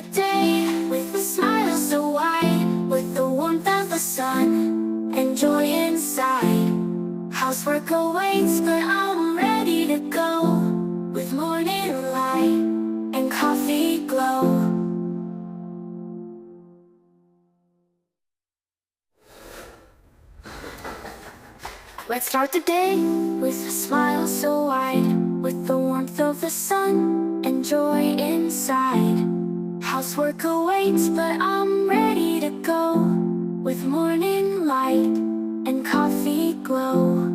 the day with a smile so wide, with the warmth of the sun and joy inside. Housework awaits, but I'm ready to go, with morning light and coffee glow. Let's start the day with a smile so wide, with the warmth of the sun and joy inside. Housework awaits, but I'm ready to go, with morning light and coffee glow.